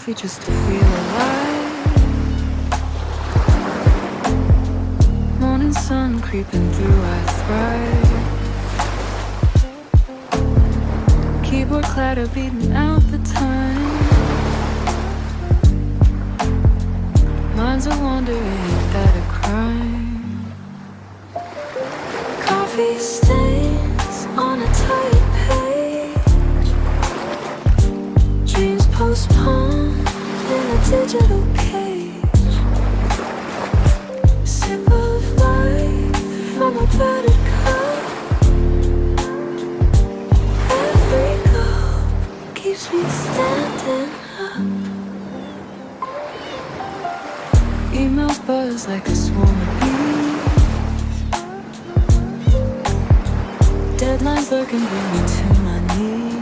coffee just to feel alive. Morning sun creeping through, I thrive. Keyboard clatter beating out the time. Minds are wandering, ain't that a crime? Coffee stains on a tight page. Dreams postponed in a digital cage. Sip of life from a battered cup. Every gulp keeps me standing up. Emails buzz like a swarm of bees. Deadlines lurk and bring me to my knees.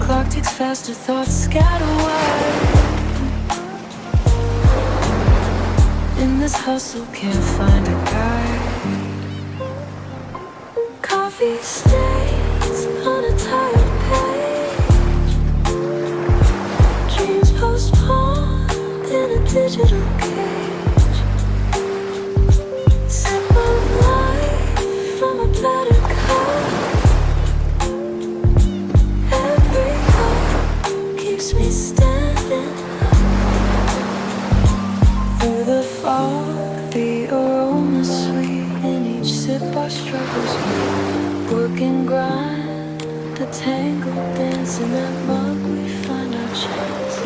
Clock ticks faster, thoughts scatter wide. In this hustle, can't find a guide. Coffee stains on a tired page. Dreams postponed in a digital cage. Sip of life from a battered cup. Every cup keeps me standing up. Through the fog, the aroma's sweet. In each sip our struggles meet. Work and grind, a tangled dance. In that mug we find our chance.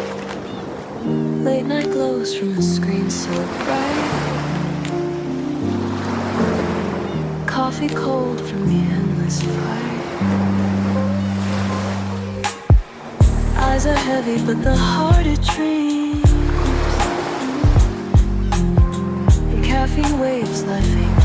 Late night glows from a screen so bright. Coffee cold from the endless fight. Eyes are heavy but the heart it dreams. And caffeine waves, life ain't